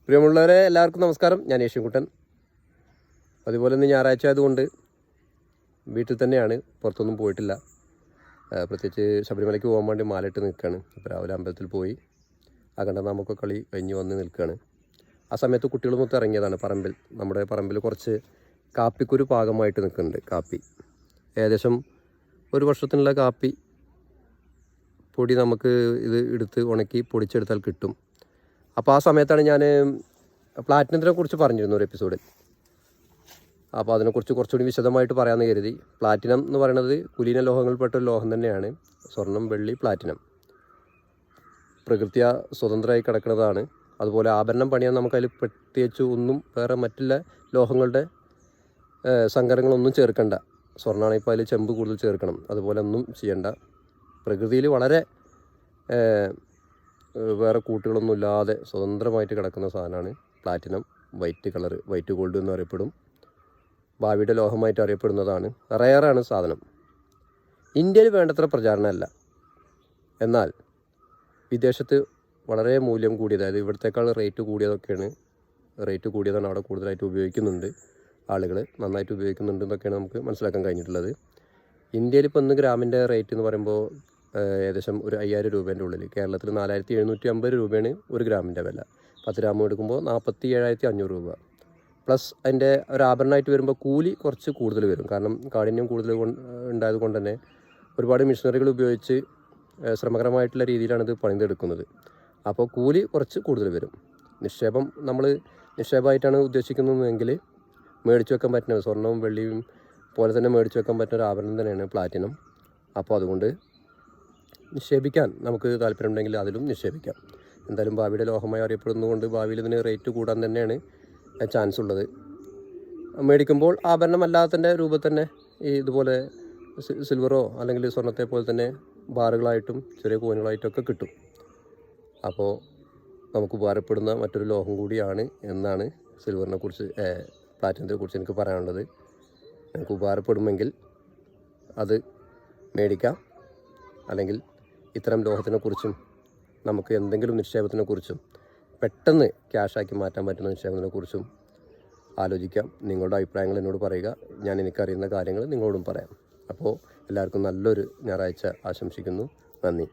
പ്രിയമുള്ളവരെ എല്ലാവർക്കും നമസ്കാരം. ഞാൻ യേശുക്കുട്ടൻ. അതുപോലെ തന്നെ ഞായറാഴ്ച ആയതുകൊണ്ട് വീട്ടിൽ തന്നെയാണ്, പുറത്തൊന്നും പോയിട്ടില്ല. പ്രത്യേകിച്ച് ശബരിമലയ്ക്ക് പോകാൻ വേണ്ടി മാലയിട്ട് നിൽക്കുകയാണ്. ഇപ്പോൾ രാവിലെ അമ്പലത്തിൽ പോയി അഖണ്ഡനാമൊക്കെ കളി കഴിഞ്ഞ് വന്ന് നിൽക്കുകയാണ്. ആ സമയത്ത് കുട്ടികൾ മൊത്തം ഇറങ്ങിയതാണ് പറമ്പിൽ. നമ്മുടെ പറമ്പിൽ കുറച്ച് കാപ്പിക്കുരു പാകമായിട്ട് നിൽക്കുന്നുണ്ട്. കാപ്പി ഏകദേശം ഒരു വർഷത്തിനുള്ള കാപ്പി പൊടി നമുക്ക് ഇത് എടുത്ത് ഉണക്കി പൊടിച്ചെടുത്താൽ കിട്ടും. അപ്പോൾ ആ സമയത്താണ് ഞാൻ പ്ലാറ്റിനത്തിനെ കുറിച്ച് പറഞ്ഞിരുന്നു ഒരു എപ്പിസോഡിൽ. അപ്പോൾ അതിനെക്കുറിച്ച് കുറച്ചുകൂടി വിശദമായിട്ട് പറയാമെന്ന് കരുതി. പ്ലാറ്റിനം എന്ന് പറയുന്നത് കുലീന ലോഹങ്ങളിൽപ്പെട്ട ഒരു ലോഹം തന്നെയാണ്. സ്വർണം, വെള്ളി, പ്ലാറ്റിനം പ്രകൃത്യ സ്വതന്ത്രമായി കിടക്കുന്നതാണ്. അതുപോലെ ആഭരണം പണിയാൻ നമുക്കതിൽ പ്രത്യേകിച്ച് ഒന്നും വേറെ മറ്റുള്ള ലോഹങ്ങളുടെ സങ്കരങ്ങളൊന്നും ചേർക്കണ്ട. സ്വർണ്ണമാണെങ്കിൽ ഇപ്പോൾ അതിൽ ചെമ്പ് കൂടുതൽ ചേർക്കണം. അതുപോലെ ഒന്നും ചെയ്യണ്ട. പ്രകൃതിയിൽ വളരെ വേറെ കൂട്ടുകളൊന്നും ഇല്ലാതെ സ്വതന്ത്രമായിട്ട് കിടക്കുന്ന സാധനമാണ് platinum. White colour, white gold എന്ന് അറിയപ്പെടും. ഭാവിയുടെ ലോഹമായിട്ട് അറിയപ്പെടുന്നതാണ്. റെയറാണ് സാധനം. ഇന്ത്യയിൽ വേണ്ടത്ര പ്രചാരണമല്ല. എന്നാൽ വിദേശത്ത് വളരെ മൂല്യം കൂടിയത്, അതായത് ഇവിടത്തേക്കാൾ റേറ്റ് കൂടിയതാണ് അവിടെ കൂടുതലായിട്ട് ഉപയോഗിക്കുന്നുണ്ട്. ആളുകൾ നന്നായിട്ട് ഉപയോഗിക്കുന്നുണ്ട് എന്നൊക്കെയാണ് നമുക്ക് മനസ്സിലാക്കാൻ കഴിഞ്ഞിട്ടുള്ളത്. ഇന്ത്യയിൽ ഇപ്പോൾ 1 ഗ്രാമിൻ്റെ റേറ്റ് എന്ന് പറയുമ്പോൾ ഏകദേശം ഒരു 5000 രൂപേൻ്റെ ഉള്ളിൽ. കേരളത്തിൽ 4750 രൂപയാണ് 1 ഗ്രാമിൻ്റെ വില. 10 ഗ്രാം എടുക്കുമ്പോൾ 47,500 രൂപ. പ്ലസ് അതിൻ്റെ ഒരു ആഭരണമായിട്ട് വരുമ്പോൾ കൂലി കുറച്ച് കൂടുതൽ വരും. കാരണം കാഠിന്യം കൂടുതൽ ഉണ്ടായത് കൊണ്ട് തന്നെ ഒരുപാട് മെഷീനറികൾ ഉപയോഗിച്ച് ശ്രമകരമായിട്ടുള്ള രീതിയിലാണ് ഇത് പണിതെടുക്കുന്നത്. അപ്പോൾ കൂലി കുറച്ച് കൂടുതൽ വരും. നിക്ഷേപം നമ്മൾ നിക്ഷേപമായിട്ടാണ് ഉദ്ദേശിക്കുന്നതെങ്കിൽ മേടിച്ച് വെക്കാൻ പറ്റുന്നത് സ്വർണ്ണവും വെള്ളിയും പോലെ തന്നെ മേടിച്ച് വെക്കാൻ പറ്റുന്ന ഒരു ആഭരണം തന്നെയാണ് പ്ലാറ്റിനം. അപ്പോൾ അതുകൊണ്ട് നിക്ഷേപിക്കാൻ നമുക്ക് താല്പര്യമുണ്ടെങ്കിൽ അതിലും നിക്ഷേപിക്കാം. എന്തായാലും ഭാവിയുടെ ലോഹമായി അറിയപ്പെടുന്നതുകൊണ്ട് ഭാവിയിൽ ഇതിന് റേറ്റ് കൂടാൻ തന്നെയാണ് ചാൻസ് ഉള്ളത്. മേടിക്കുമ്പോൾ ആഭരണമല്ലാത്തതിൻ്റെ രൂപത്തിൽ തന്നെ ഇതുപോലെ സിൽവറോ അല്ലെങ്കിൽ സ്വർണ്ണത്തെ പോലെ തന്നെ ബാറുകളായിട്ടും ചെറിയ കോയിനുകളായിട്ടൊക്കെ കിട്ടും. അപ്പോൾ നമുക്ക് ഉപകാരപ്പെടുന്ന മറ്റൊരു ലോഹം കൂടിയാണ് എന്നാണ് സിൽവറിനെ കുറിച്ച്, പ്ലാറ്റിനത്തെ കുറിച്ച് എനിക്ക് പറയാനുള്ളത്. നിങ്ങൾക്ക് ഉപകാരപ്പെടുമെങ്കിൽ അത് മേടിക്കാം. അല്ലെങ്കിൽ ഇത്തരം ലോഹത്തിനെക്കുറിച്ചും നമുക്ക് എന്തെങ്കിലും നിക്ഷേപത്തിനെക്കുറിച്ചും പെട്ടെന്ന് ക്യാഷാക്കി മാറ്റാൻ പറ്റുന്ന നിക്ഷേപത്തിനെക്കുറിച്ചും ആലോചിക്കാം. നിങ്ങളുടെ അഭിപ്രായങ്ങൾ എന്നോട് പറയുക. ഞാൻ എനിക്കറിയുന്ന കാര്യങ്ങൾ നിങ്ങളോടും പറയാം. അപ്പോൾ എല്ലാവർക്കും നല്ലൊരു ഞായറാഴ്ച ആശംസിക്കുന്നു. നന്ദി.